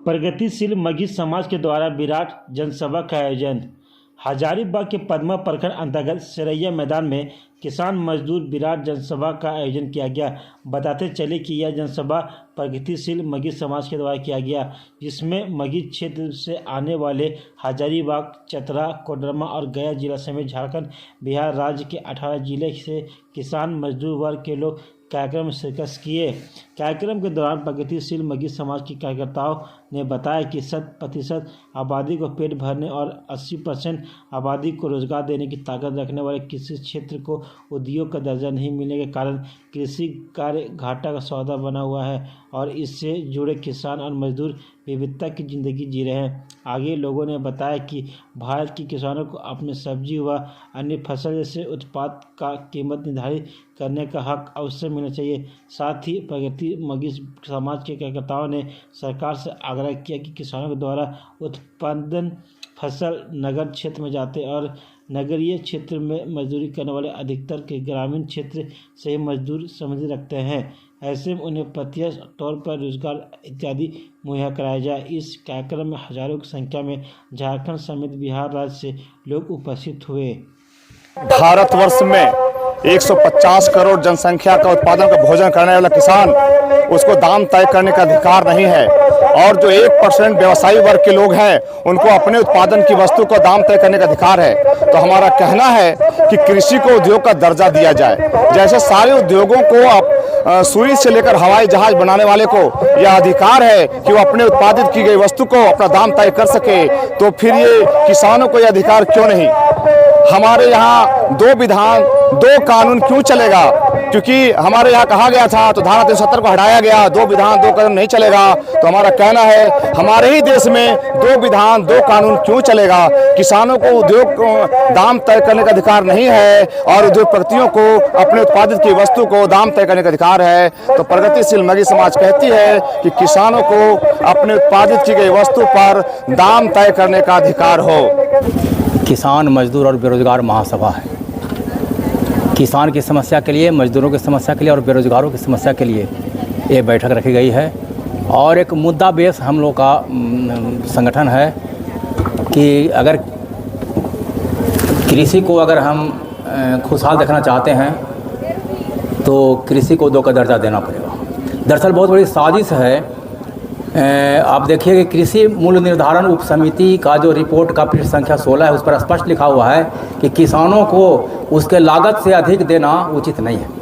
प्रगतिशील मगही समाज के द्वारा विराट जनसभा का आयोजन। हजारीबाग के पदमा प्रखंड अंतर्गत सरैया मैदान में किसान मजदूर विराट जनसभा का आयोजन किया गया। बताते चले कि यह जनसभा प्रगतिशील मगही समाज के द्वारा किया गया, जिसमें मगही क्षेत्र से आने वाले हजारीबाग, चतरा, कोडरमा और गया जिला समेत झारखंड, बिहार राज्य के 18 जिले से किसान मजदूर वर्ग के लोग कार्यक्रम में शिरकत किए। कार्यक्रम के दौरान प्रगतिशील मगही समाज के कार्यकर्ताओं ने बताया कि 100% आबादी को पेट भरने और 80% आबादी को रोजगार देने की ताकत रखने वाले कृषि क्षेत्र को उद्योग का दर्जा नहीं मिलने के कारण कृषि कार्य घाटा का सौदा बना हुआ है और इससे जुड़े किसान और मजदूर विविधता की ज़िंदगी जी रहे हैं। आगे लोगों ने बताया कि भारत के किसानों को अपने सब्जी व अन्य फसल जैसे उत्पाद का कीमत निर्धारित करने का हक अवश्य मिलना चाहिए। साथ ही प्रगति मगही समाज के कार्यकर्ताओं ने सरकार से आग्रह किया कि किसानों के द्वारा उत्पादन फसल नगर क्षेत्र में जाते और नगरीय क्षेत्र में मजदूरी करने वाले अधिकतर के ग्रामीण क्षेत्र से मजदूर समझ रखते हैं। ऐसे में उन्हें प्रत्यक्ष तौर पर रोजगार इत्यादि मुहैया कराया जाए। इस कार्यक्रम में हजारों की संख्या में झारखंड समेत बिहार राज्य से लोग उपस्थित हुए। भारतवर्ष में 150 करोड़ जनसंख्या का उत्पादन का भोजन करने वाला किसान, उसको दाम तय करने का अधिकार नहीं है और जो 1% व्यवसायी वर्ग के लोग हैं उनको अपने उत्पादन की वस्तु को दाम तय करने का अधिकार है। तो हमारा कहना है कि कृषि को उद्योग का दर्जा दिया जाए। जैसे सारे उद्योगों को सूर्य से लेकर हवाई जहाज बनाने वाले को यह अधिकार है कि वो अपने उत्पादित की गई वस्तु को अपना दाम तय कर सके, तो फिर ये किसानों को यह अधिकार क्यों नहीं? हमारे यहाँ 2 विधान 2 कानून क्यों चलेगा? क्योंकि हमारे यहाँ कहा गया था तो धारा 370 को हटाया गया, 2 विधान 2 कानून नहीं चलेगा। तो हमारा कहना है हमारे ही देश में 2 विधान 2 कानून क्यों चलेगा? किसानों को उद्योग को दाम तय करने का अधिकार नहीं है और उद्योगपतियों को अपने उत्पादित की वस्तु को दाम तय करने का अधिकार है। तो प्रगतिशील मगही समाज कहती है कि किसानों को अपने उत्पादित की गई वस्तु पर दाम तय करने का अधिकार हो। किसान, मजदूर और बेरोजगार महासभा है। किसान की समस्या के लिए, मजदूरों की समस्या के लिए और बेरोजगारों की समस्या के लिए ये बैठक रखी गई है और एक मुद्दा बेस हम लोग का संगठन है कि अगर कृषि को अगर हम खुशहाल देखना चाहते हैं तो कृषि को उद्योग का दर्जा देना पड़ेगा। दरअसल बहुत बड़ी साजिश है। आप देखिए कि कृषि मूल्य निर्धारण उप समिति का जो रिपोर्ट का पृष्ठ संख्या 16 है, उस पर स्पष्ट लिखा हुआ है कि किसानों को उसके लागत से अधिक देना उचित नहीं है।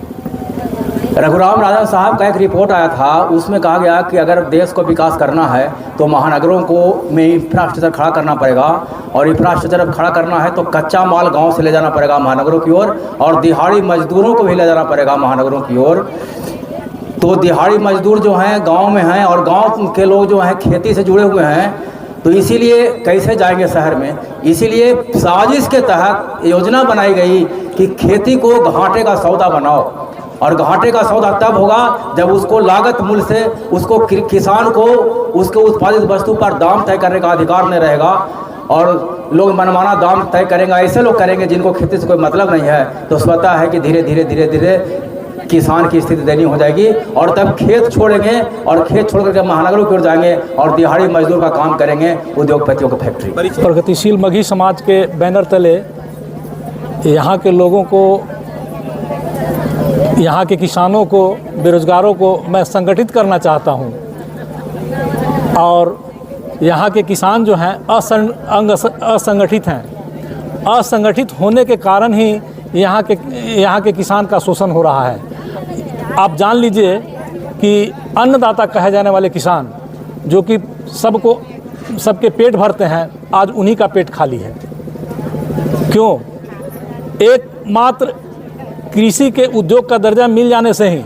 रघुराम राजन साहब का एक रिपोर्ट आया था, उसमें कहा गया कि अगर देश को विकास करना है तो महानगरों को में इंफ्रास्ट्रक्चर खड़ा करना पड़ेगा और इंफ्रास्ट्रक्चर खड़ा करना है तो कच्चा माल गाँव से ले जाना पड़ेगा महानगरों की ओर और दिहाड़ी मजदूरों को भी ले जाना पड़ेगा महानगरों की ओर। तो दिहाड़ी मजदूर जो हैं गांव में हैं और गांव के लोग जो हैं खेती से जुड़े हुए हैं, तो इसीलिए कैसे जाएंगे शहर में? इसीलिए साजिश के तहत योजना बनाई गई कि खेती को घाटे का सौदा बनाओ और घाटे का सौदा तब होगा जब उसको लागत मूल्य से उसको किसान को उसके उत्पादित वस्तु पर दाम तय करने का अधिकार नहीं रहेगा और लोग मनमाना दाम तय करेंगे। ऐसे लोग करेंगे जिनको खेती से कोई मतलब नहीं है। तो स्वतः है कि धीरे धीरे किसान की स्थिति दयनीय हो जाएगी और तब खेत छोड़ेंगे और खेत छोड़ करके महानगरों की ओर जाएंगे और दिहाड़ी मजदूर का काम करेंगे उद्योगपतियों को फैक्ट्री। प्रगतिशील मगही समाज के बैनर तले यहाँ के लोगों को, यहाँ के किसानों को, बेरोजगारों को मैं संगठित करना चाहता हूँ और यहाँ के किसान जो हैं असंगठित हैं। असंगठित होने के कारण ही यहाँ के किसान का शोषण हो रहा है। आप जान लीजिए कि अन्नदाता कहे जाने वाले किसान जो कि सबके पेट भरते हैं, आज उन्हीं का पेट खाली है। क्यों? एकमात्र कृषि के उद्योग का दर्जा मिल जाने से ही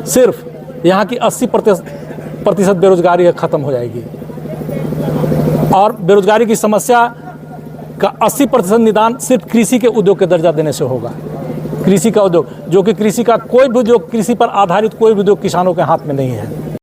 सिर्फ यहाँ की 80% बेरोजगारी खत्म हो जाएगी और बेरोजगारी की समस्या का 80% निदान सिर्फ कृषि के उद्योग के दर्जा देने से होगा। कृषि का उद्योग जो कि कृषि का कोई भी उद्योग, कृषि पर आधारित कोई भी उद्योग किसानों के हाथ में नहीं है।